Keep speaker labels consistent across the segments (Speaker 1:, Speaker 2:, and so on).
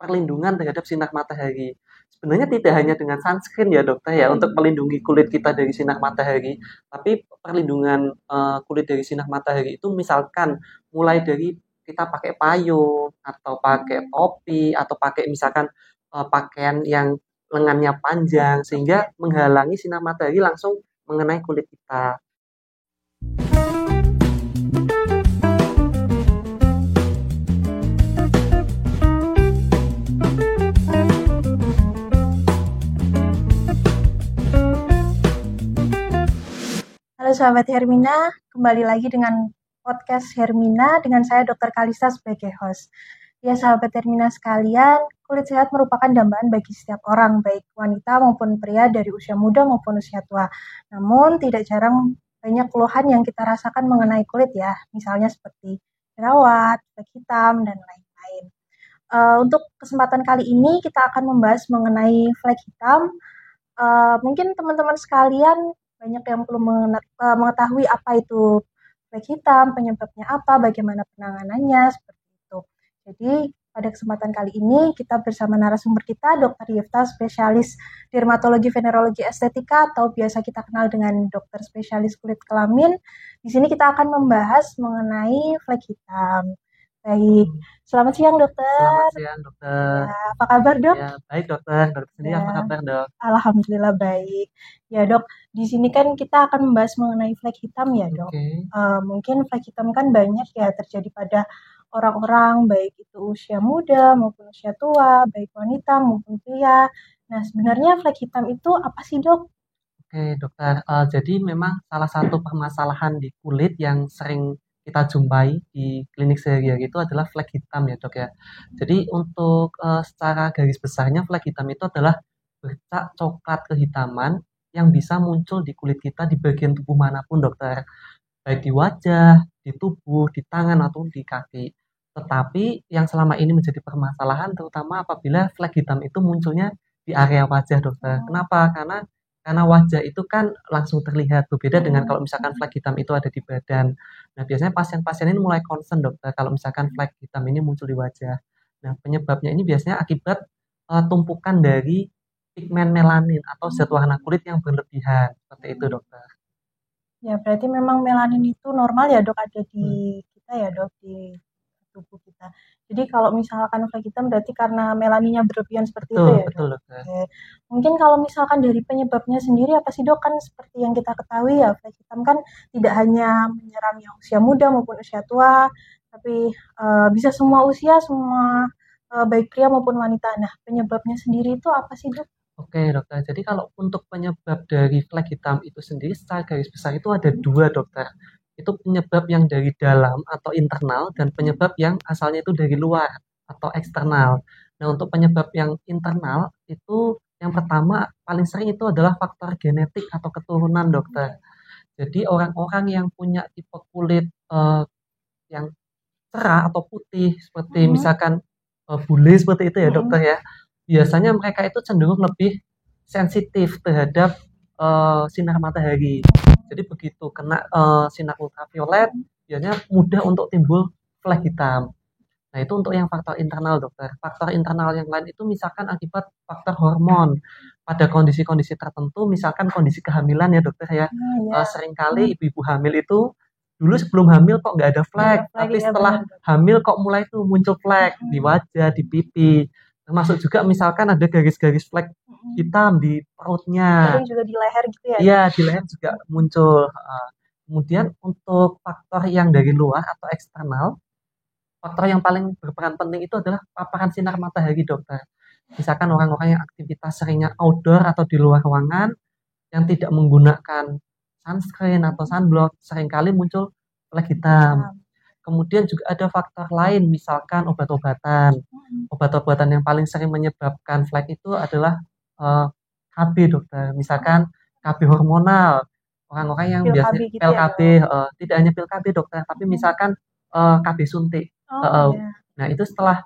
Speaker 1: perlindungan terhadap sinar matahari. Sebenarnya tidak hanya dengan sunscreen ya dokter ya untuk melindungi kulit kita dari sinar matahari, tapi perlindungan kulit dari sinar matahari itu misalkan mulai dari kita pakai payung atau pakai topi atau pakai misalkan pakaian yang lengannya panjang sehingga menghalangi sinar matahari langsung mengenai kulit kita.
Speaker 2: Halo sahabat Hermina, kembali lagi dengan podcast Hermina dengan saya Dr. Kalista sebagai host. Ya sahabat Hermina sekalian, kulit sehat merupakan dambaan bagi setiap orang, baik wanita maupun pria dari usia muda maupun usia tua. Namun tidak jarang banyak keluhan yang kita rasakan mengenai kulit ya, misalnya seperti jerawat, flek hitam, dan lain-lain. Untuk kesempatan kali ini kita akan membahas mengenai flek hitam. Mungkin teman-teman sekalian banyak yang perlu mengetahui apa itu flek hitam, penyebabnya apa, bagaimana penanganannya, seperti itu. Jadi pada kesempatan kali ini kita bersama narasumber kita, Dr. Yifta, spesialis dermatologi venerologi estetika atau biasa kita kenal dengan dokter spesialis kulit kelamin. Di sini kita akan membahas mengenai flek hitam. Baik, selamat siang dokter.
Speaker 1: Selamat siang dokter.
Speaker 2: Ya, apa kabar dok?
Speaker 1: Ya, baik dokter. Dokter sendiri apa kabar dok?
Speaker 2: Alhamdulillah baik. Ya dok, di sini kan kita akan membahas mengenai flek hitam ya dok.
Speaker 1: Oke.
Speaker 2: Mungkin flek hitam kan banyak ya terjadi pada orang-orang baik itu usia muda maupun usia tua, baik wanita maupun pria. Nah sebenarnya flek hitam itu apa sih dok?
Speaker 1: Oke dokter, jadi memang salah satu permasalahan di kulit yang sering kita jumpai di klinik sehari-hari itu adalah flek hitam ya dok ya. Jadi untuk secara garis besarnya flek hitam itu adalah bercak coklat kehitaman yang bisa muncul di kulit kita di bagian tubuh manapun dokter. Baik di wajah, di tubuh, di tangan atau di kaki. Tetapi yang selama ini menjadi permasalahan terutama apabila flek hitam itu munculnya di area wajah dokter. Kenapa? Karena wajah itu kan langsung terlihat berbeda dengan kalau misalkan flek hitam itu ada di badan. Nah, biasanya pasien-pasien ini mulai concern dokter kalau misalkan flek hitam ini muncul di wajah. Nah, penyebabnya ini biasanya akibat tumpukan dari pigmen melanin atau zat warna kulit yang berlebihan. Seperti itu dokter.
Speaker 2: Ya berarti memang melanin itu normal ya dok ada di kita ya dok di tubuh kita. Jadi kalau misalkan flek hitam berarti karena melaninnya berlebihan seperti itu ya
Speaker 1: Betul
Speaker 2: dok.
Speaker 1: dokter.
Speaker 2: Oke. Mungkin kalau misalkan dari penyebabnya sendiri apa sih dok, kan seperti yang kita ketahui ya flek hitam kan tidak hanya menyerang yang usia muda maupun usia tua, tapi bisa semua usia, semua baik pria maupun wanita. Nah penyebabnya sendiri itu apa sih dok?
Speaker 1: Oke dokter, jadi kalau untuk penyebab dari flek hitam itu sendiri secara garis besar itu ada dua dokter. Itu penyebab yang dari dalam atau internal dan penyebab yang asalnya itu dari luar atau eksternal. Nah untuk penyebab yang internal itu yang pertama paling sering itu adalah faktor genetik atau keturunan dokter. Jadi orang-orang yang punya tipe kulit yang cerah atau putih seperti misalkan bule seperti itu ya dokter ya. Biasanya mereka itu cenderung lebih sensitif terhadap sinar matahari. Jadi begitu kena sinar ultraviolet, biasanya mudah untuk timbul flek hitam. Nah itu untuk yang faktor internal dokter. Faktor internal yang lain itu misalkan akibat faktor hormon. Pada kondisi-kondisi tertentu, misalkan kondisi kehamilan ya dokter ya. Seringkali ibu-ibu hamil itu dulu sebelum hamil kok nggak ada flek, tapi setelah hamil kok mulai tuh muncul flek di wajah, di pipi. Termasuk juga misalkan ada garis-garis flek hitam di perutnya.
Speaker 2: Ada juga di leher gitu ya?
Speaker 1: Iya, di leher juga muncul. Kemudian untuk faktor yang dari luar atau eksternal, faktor yang paling berperan penting itu adalah paparan sinar matahari dokter. Misalkan orang-orang yang aktivitas seringnya outdoor atau di luar ruangan yang tidak menggunakan sunscreen atau sunblock seringkali muncul flek hitam. Kemudian juga ada faktor lain, misalkan obat-obatan. Obat-obatan yang paling sering menyebabkan flek itu adalah KB dokter. Misalkan KB hormonal. Orang-orang yang
Speaker 2: Pil KB
Speaker 1: biasanya
Speaker 2: gitu
Speaker 1: pil
Speaker 2: ya,
Speaker 1: KB, tidak hanya pil KB dokter, tapi misalkan KB suntik.
Speaker 2: iya.
Speaker 1: Nah itu setelah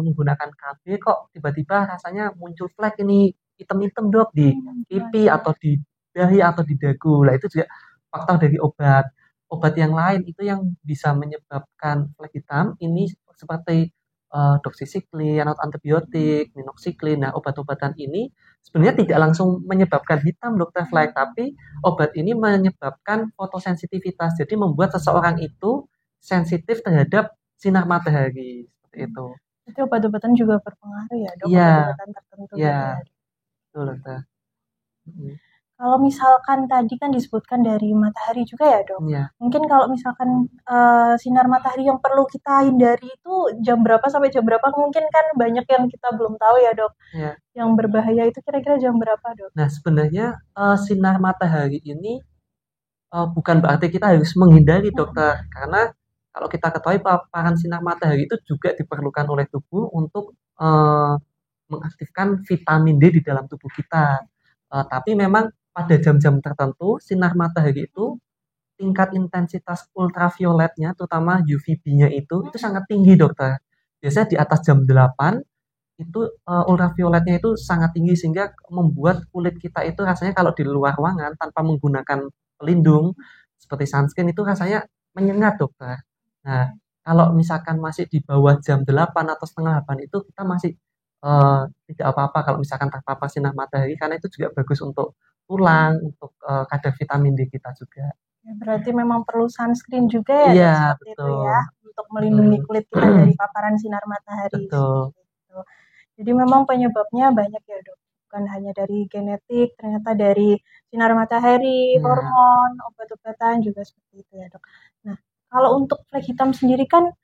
Speaker 1: menggunakan KB kok tiba-tiba rasanya muncul flek ini hitam-hitam dok di pipi atau di dahi atau di dagu. Nah itu juga faktor dari obat. Obat yang lain itu yang bisa menyebabkan flek hitam ini seperti doksisiklin atau antibiotik, minoxidil. Nah, obat-obatan ini sebenarnya tidak langsung menyebabkan hitam dokter flek, tapi obat ini menyebabkan fotosensitivitas. Jadi membuat seseorang itu sensitif terhadap sinar matahari seperti itu.
Speaker 2: Itu obat-obatan juga berpengaruh ya dok,
Speaker 1: Iya,
Speaker 2: obat-obatan tertentu
Speaker 1: iya,
Speaker 2: gitu ya.
Speaker 1: betul dokter.
Speaker 2: Kalau misalkan tadi kan disebutkan dari matahari juga ya dok.
Speaker 1: Iya,
Speaker 2: Mungkin kalau misalkan sinar matahari yang perlu kita hindari itu jam berapa sampai jam berapa? Mungkin kan banyak yang kita belum tahu ya dok.
Speaker 1: iya.
Speaker 2: Yang berbahaya itu kira-kira jam berapa dok?
Speaker 1: Nah, sebenarnya sinar matahari ini bukan berarti kita harus menghindari dokter, karena kalau kita ketahui paparan sinar matahari itu juga diperlukan oleh tubuh untuk mengaktifkan vitamin D di dalam tubuh kita. Tapi memang pada jam-jam tertentu sinar matahari itu tingkat intensitas ultravioletnya, terutama UVB-nya itu sangat tinggi dokter. Biasanya di atas jam 8 itu ultravioletnya itu sangat tinggi sehingga membuat kulit kita itu rasanya kalau di luar ruangan tanpa menggunakan pelindung seperti sunscreen itu rasanya menyengat dokter. Nah, kalau misalkan masih di bawah jam 8 atau setengah 8 itu kita masih tidak apa-apa kalau misalkan terpapar sinar matahari karena itu juga bagus untuk tulang, untuk kadar vitamin D kita juga.
Speaker 2: Ya, berarti memang perlu sunscreen juga ya
Speaker 1: Iya,
Speaker 2: dok, seperti itu
Speaker 1: betul.
Speaker 2: ya, untuk melindungi kulit kita dari paparan sinar matahari.
Speaker 1: Betul.
Speaker 2: Gitu. Jadi memang penyebabnya banyak ya dok, bukan hanya dari genetik, ternyata dari sinar matahari,
Speaker 1: Ya.
Speaker 2: hormon, obat-obatan juga seperti itu ya dok. Nah, kalau untuk flek hitam sendiri kan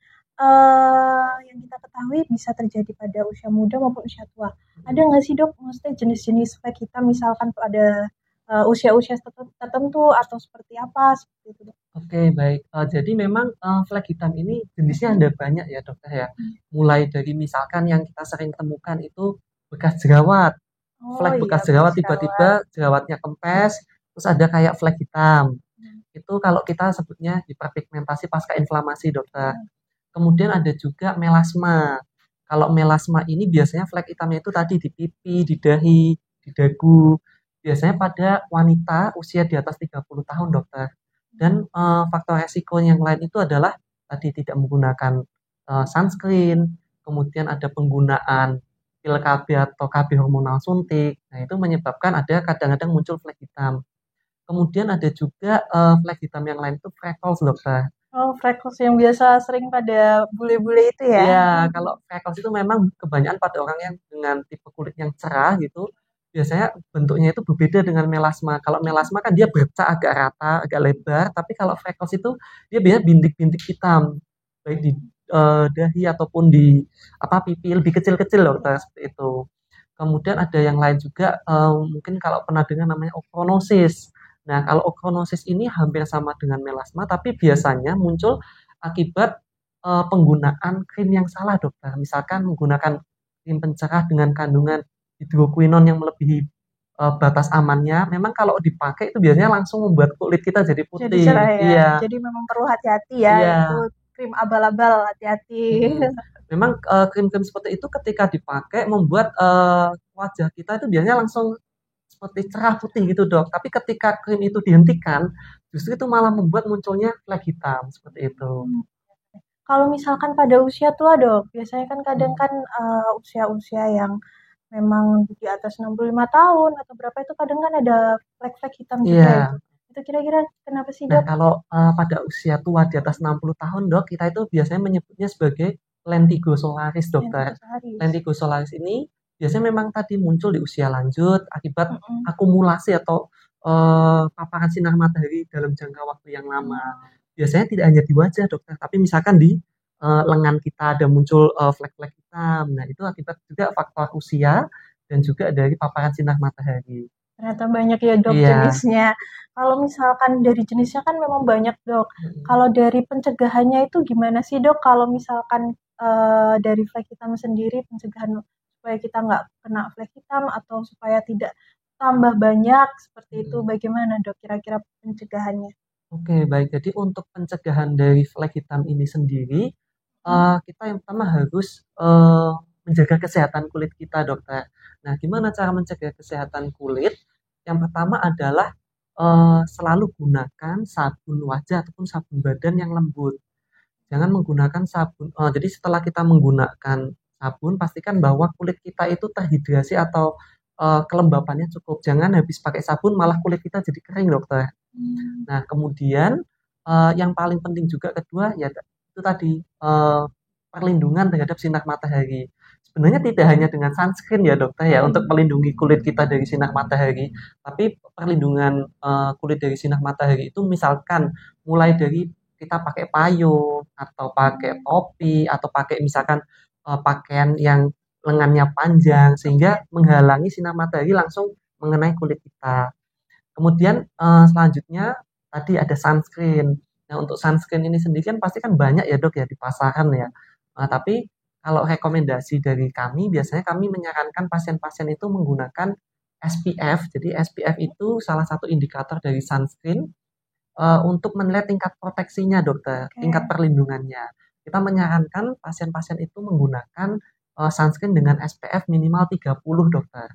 Speaker 2: yang kita ketahui bisa terjadi pada usia muda maupun usia tua. Ada nggak sih dok, maksudnya jenis-jenis flek hitam misalkan pada usia-usia tertentu atau seperti apa seperti itu dok?
Speaker 1: Oke, baik. Jadi memang flek hitam ini jenisnya ada banyak ya dokter ya. Mulai dari misalkan yang kita sering temukan itu bekas jerawat.
Speaker 2: Oh
Speaker 1: Flek
Speaker 2: iya,
Speaker 1: bekas jerawat
Speaker 2: bekas
Speaker 1: tiba-tiba
Speaker 2: jerawat.
Speaker 1: jerawatnya kempes, terus ada kayak flek hitam. Itu kalau kita sebutnya hiperpigmentasi pasca inflamasi dokter. Kemudian ada juga melasma. Kalau melasma ini biasanya flek hitamnya itu tadi di pipi, di dahi, di dagu. Biasanya pada wanita usia di atas 30 tahun dokter. Dan faktor resiko yang lain itu adalah tadi tidak menggunakan sunscreen, kemudian ada penggunaan pil KB atau KB hormonal suntik. Nah, itu menyebabkan ada kadang-kadang muncul flek hitam. Kemudian ada juga flek hitam yang lain itu freckles dokter.
Speaker 2: Oh, freckles yang biasa sering pada bule-bule itu ya?
Speaker 1: Iya, kalau freckles itu memang kebanyakan pada orang yang dengan tipe kulit yang cerah gitu, biasanya bentuknya itu berbeda dengan melasma. Kalau melasma kan dia bercak agak rata, agak lebar, tapi kalau freckles itu dia biasanya bintik-bintik hitam, baik di dahi ataupun di apa pipi lebih kecil-kecil loh seperti itu. Kemudian ada yang lain juga, mungkin kalau pernah dengar namanya ochronosis. Nah, kalau ochronosis ini hampir sama dengan melasma, tapi biasanya muncul akibat penggunaan krim yang salah dokter. Misalkan menggunakan krim pencerah dengan kandungan hidroquinon yang melebihi batas amannya, memang kalau dipakai itu biasanya langsung membuat kulit kita jadi
Speaker 2: Jadi
Speaker 1: putih.
Speaker 2: cerah ya.
Speaker 1: Iya,
Speaker 2: Jadi memang perlu hati-hati ya.
Speaker 1: iya.
Speaker 2: Itu krim abal-abal, hati-hati.
Speaker 1: Memang krim-krim seperti itu ketika dipakai membuat wajah kita itu biasanya langsung seperti cerah putih gitu dok. Tapi ketika krim itu dihentikan, justru itu malah membuat munculnya flek hitam seperti itu.
Speaker 2: Kalau misalkan pada usia tua dok, biasanya kan kadang kan usia-usia yang memang di atas 65 tahun atau berapa itu kadang kan ada flek-flek hitam juga
Speaker 1: Iya.
Speaker 2: itu. Itu kira-kira kenapa sih
Speaker 1: Nah,
Speaker 2: dok?
Speaker 1: kalau pada usia tua di atas 60 tahun, Dok, kita itu biasanya menyebutnya sebagai lentigo solaris, dokter.
Speaker 2: Lentigo
Speaker 1: Lentigo solaris ini biasanya memang tadi muncul di usia lanjut akibat
Speaker 2: Mm-mm.
Speaker 1: akumulasi atau paparan sinar matahari dalam jangka waktu yang lama. Biasanya tidak hanya di wajah, dokter, tapi misalkan di lengan kita ada muncul flek-flek hitam. Nah, itu akibat juga faktor usia dan juga dari paparan sinar matahari.
Speaker 2: Ternyata banyak ya dok
Speaker 1: Iya.
Speaker 2: jenisnya. Kalau misalkan dari jenisnya kan memang banyak dok. Kalau dari pencegahannya itu gimana sih dok? Kalau misalkan dari flek hitam sendiri pencegahan supaya kita nggak kena flek hitam atau supaya tidak tambah banyak seperti itu, bagaimana dok kira-kira pencegahannya?
Speaker 1: Oke, baik. Jadi untuk pencegahan dari flek hitam ini sendiri, kita yang pertama harus menjaga kesehatan kulit kita, dokter. Nah, gimana cara mencegah kesehatan kulit? Yang pertama adalah selalu gunakan sabun wajah ataupun sabun badan yang lembut. jangan menggunakan sabun. Jadi setelah kita menggunakan sabun, pastikan bahwa kulit kita itu terhidrasi atau kelembapannya cukup. Jangan habis pakai sabun malah kulit kita jadi kering, dokter. Nah, kemudian yang paling penting juga kedua ya itu tadi perlindungan terhadap sinar matahari. Sebenarnya tidak hanya dengan sunscreen ya dokter ya untuk melindungi kulit kita dari sinar matahari, tapi perlindungan kulit dari sinar matahari itu misalkan mulai dari kita pakai payung atau pakai topi atau pakai misalkan pakaian yang lengannya panjang sehingga menghalangi sinar matahari langsung mengenai kulit kita. Kemudian selanjutnya tadi ada sunscreen. Nah, untuk sunscreen ini sendiri kan pasti kan banyak ya dok ya di pasaran ya. Tapi kalau rekomendasi dari kami, biasanya kami menyarankan pasien-pasien itu menggunakan SPF. Jadi SPF itu salah satu indikator dari sunscreen untuk menilai tingkat proteksinya dokter, tingkat perlindungannya. Kita menyarankan pasien-pasien itu menggunakan sunscreen dengan SPF minimal 30 dokter.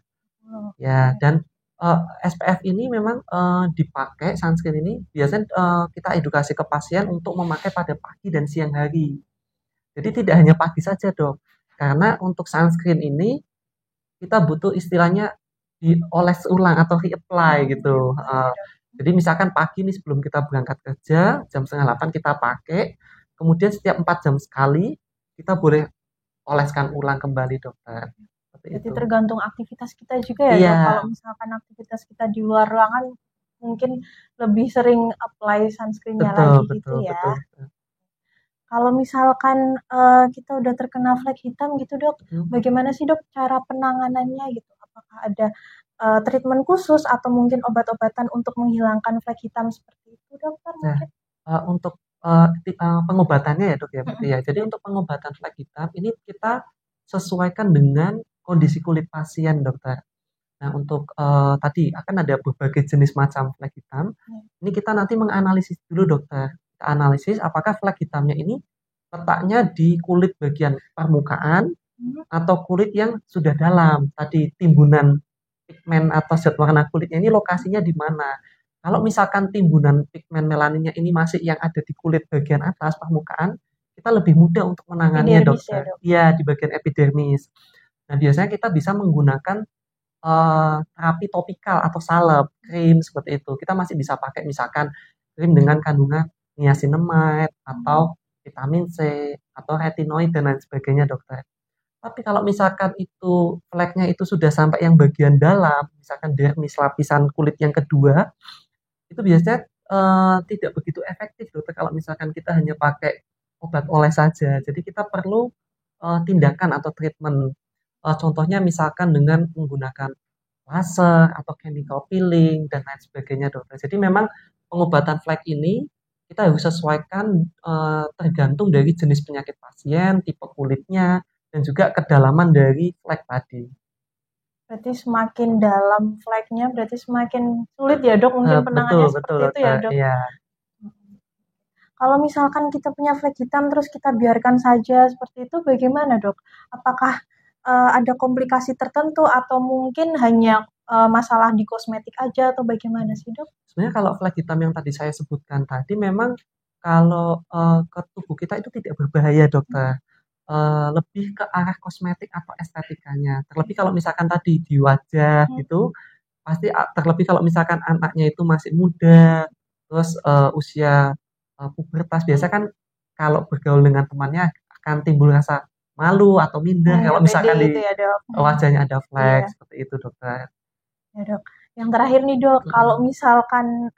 Speaker 1: Ya, dan SPF ini memang dipakai sunscreen ini biasanya kita edukasi ke pasien untuk memakai pada pagi dan siang hari. Jadi tidak hanya pagi saja dok, karena untuk sunscreen ini kita butuh istilahnya dioles ulang atau reapply gitu. Jadi misalkan pagi nih sebelum kita berangkat kerja jam 7:30 kita pakai, kemudian setiap 4 jam sekali kita boleh oleskan ulang kembali dokter.
Speaker 2: Jadi tergantung aktivitas kita juga ya dok. Kalau misalkan aktivitas kita di luar ruangan mungkin lebih sering apply sunscreennya lagi gitu ya. Betul. Kalau misalkan kita udah terkena flek hitam gitu dok, bagaimana sih dok cara penanganannya gitu? Apakah ada treatment khusus atau mungkin obat-obatan untuk menghilangkan flek hitam seperti itu dokter? Mungkin?
Speaker 1: Untuk pengobatannya ya dok ya berarti ya. Jadi untuk pengobatan flek hitam ini kita sesuaikan dengan kondisi kulit pasien dokter. Nah untuk tadi akan ada berbagai jenis macam flek hitam. Ini kita nanti menganalisis dulu dokter. Kita analisis apakah flek hitamnya ini letaknya di kulit bagian permukaan atau kulit yang sudah dalam. Tadi timbunan pigmen atau zat warna kulitnya ini lokasinya di mana. Kalau misalkan timbunan pigmen melaninnya ini masih yang ada di kulit bagian atas permukaan, kita lebih mudah untuk menanganinya dokter. Iya, di bagian epidermis. Nah, biasanya kita bisa menggunakan terapi topikal atau salep, krim seperti itu. Kita masih bisa pakai misalkan krim dengan kandungan niacinamide atau vitamin C atau retinoid dan lain sebagainya dokter. Tapi kalau misalkan itu fleknya itu sudah sampai yang bagian dalam, misalkan dermis lapisan kulit yang kedua, itu biasanya tidak begitu efektif dokter kalau misalkan kita hanya pakai obat oles saja. Jadi kita perlu tindakan atau treatment. Contohnya misalkan dengan menggunakan laser atau chemical peeling dan lain sebagainya dokter. Jadi memang pengobatan flek ini kita harus sesuaikan tergantung dari jenis penyakit pasien, tipe kulitnya, dan juga kedalaman dari flek tadi.
Speaker 2: Berarti semakin dalam fleknya berarti semakin sulit ya dok mungkin penanganannya seperti itu ya dok.
Speaker 1: Iya.
Speaker 2: Kalau misalkan kita punya flek hitam terus kita biarkan saja seperti itu bagaimana dok? Apakah ada komplikasi tertentu atau mungkin hanya masalah di kosmetik aja atau bagaimana sih dok?
Speaker 1: Sebenarnya kalau flek hitam yang tadi saya sebutkan tadi memang kalau ke tubuh kita itu tidak berbahaya dokter. Lebih ke arah kosmetik atau estetikanya. Terlebih kalau misalkan tadi di wajah gitu, pasti terlebih kalau misalkan anaknya itu masih muda, terus usia pubertas, biasa kan kalau bergaul dengan temannya akan timbul rasa malu atau minder kalau misalkan di wajahnya ada flek seperti itu dokter.
Speaker 2: Ya dok. Yang terakhir nih dok, kalau misalkan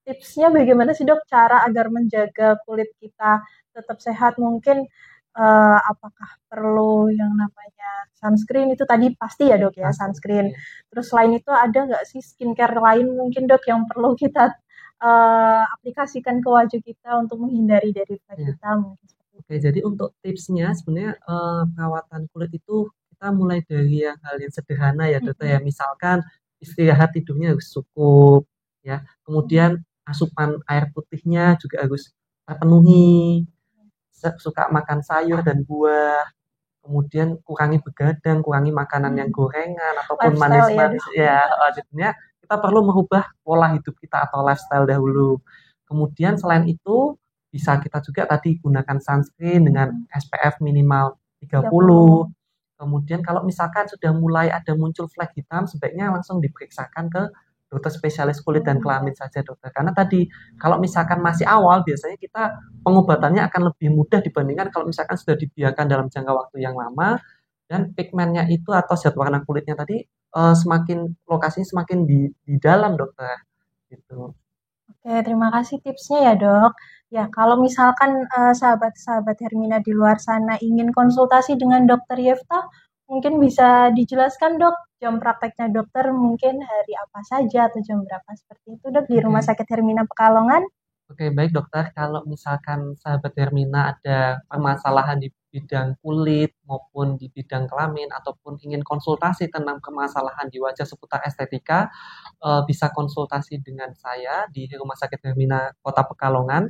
Speaker 2: tipsnya bagaimana sih dok cara agar menjaga kulit kita tetap sehat mungkin apakah perlu yang namanya sunscreen itu tadi pasti ya dok ya sunscreen. Terus selain itu ada nggak sih skincare lain mungkin dok yang perlu kita aplikasikan ke wajah kita untuk menghindari dari flek hitam?
Speaker 1: Oke, jadi untuk tipsnya sebenarnya perawatan kulit itu kita mulai dari hal yang sederhana ya dokter ya. Misalkan istirahat tidurnya harus cukup ya. Kemudian asupan air putihnya juga harus terpenuhi. Suka makan sayur dan buah, kemudian kurangi begadang, kurangi makanan yang gorengan ataupun manis-manis ya. Jadinya kita perlu merubah pola hidup kita atau lifestyle dahulu. Kemudian selain itu bisa kita juga tadi gunakan sunscreen dengan SPF minimal 30.
Speaker 2: 30.
Speaker 1: Kemudian kalau misalkan sudah mulai ada muncul flek hitam, sebaiknya langsung diperiksakan ke dokter spesialis kulit dan kelamin saja dokter. Karena tadi kalau misalkan masih awal, biasanya kita pengobatannya akan lebih mudah dibandingkan kalau misalkan sudah dibiarkan dalam jangka waktu yang lama dan pigmennya itu atau zat warna kulitnya tadi semakin lokasinya semakin di dalam dokter gitu.
Speaker 2: Oke, terima kasih tipsnya ya dok. Ya, kalau misalkan sahabat-sahabat Hermina di luar sana ingin konsultasi dengan dokter Yefta, mungkin bisa dijelaskan dok jam prakteknya dokter mungkin hari apa saja atau jam berapa seperti itu dok di Rumah
Speaker 1: Oke.
Speaker 2: Sakit Hermina Pekalongan.
Speaker 1: Oke, baik dokter. Kalau misalkan sahabat Hermina ada permasalahan di bidang kulit maupun di bidang kelamin ataupun ingin konsultasi tentang permasalahan di wajah seputar estetika, bisa konsultasi dengan saya di Rumah Sakit Hermina Kota Pekalongan.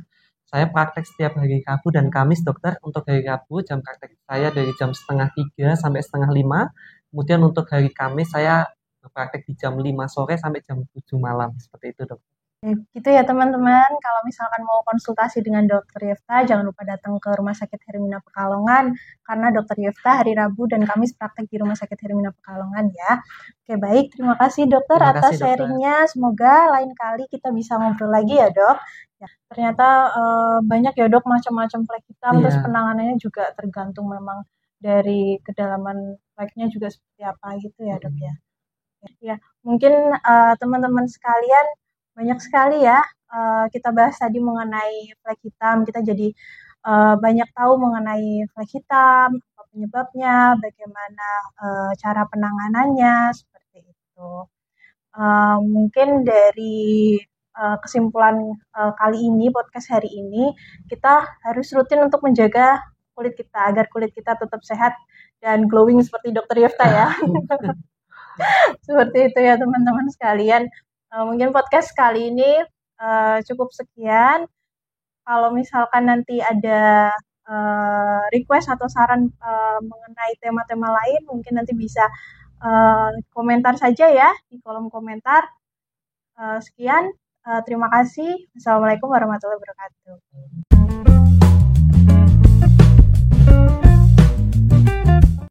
Speaker 1: Saya praktek setiap hari Rabu dan Kamis dokter. Untuk hari Rabu jam praktek saya dari jam setengah 3 sampai setengah 5. Kemudian untuk hari Kamis saya praktek di jam 5 sore sampai jam 7 malam. Seperti itu dokter.
Speaker 2: Gitu ya teman-teman, kalau misalkan mau konsultasi dengan Dokter Yefta, jangan lupa datang ke Rumah Sakit Hermina Pekalongan, karena Dokter Yefta hari Rabu dan Kamis praktek di Rumah Sakit Hermina Pekalongan ya. Oke baik, terima kasih dokter
Speaker 1: Terima
Speaker 2: atas
Speaker 1: kasih, dokter.
Speaker 2: sharingnya, semoga lain kali kita bisa ngobrol lagi ya dok. Ya, ternyata banyak ya dok macam-macam flek hitam,
Speaker 1: Iya.
Speaker 2: terus penanganannya juga tergantung memang dari kedalaman fleknya juga seperti apa gitu ya dok ya. Ya, mungkin teman-teman sekalian banyak sekali ya kita bahas tadi mengenai flek hitam. Kita jadi banyak tahu mengenai flek hitam, apa penyebabnya, bagaimana cara penanganannya, seperti itu. Mungkin dari kesimpulan kali ini, podcast hari ini, kita harus rutin untuk menjaga kulit kita agar kulit kita tetap sehat dan glowing seperti Dokter Yefta ya. Seperti itu ya teman-teman sekalian. Mungkin podcast kali ini cukup sekian. Kalau misalkan nanti ada request atau saran mengenai tema-tema lain, mungkin nanti bisa komentar saja ya di kolom komentar. Sekian, terima kasih. Wassalamualaikum warahmatullahi wabarakatuh.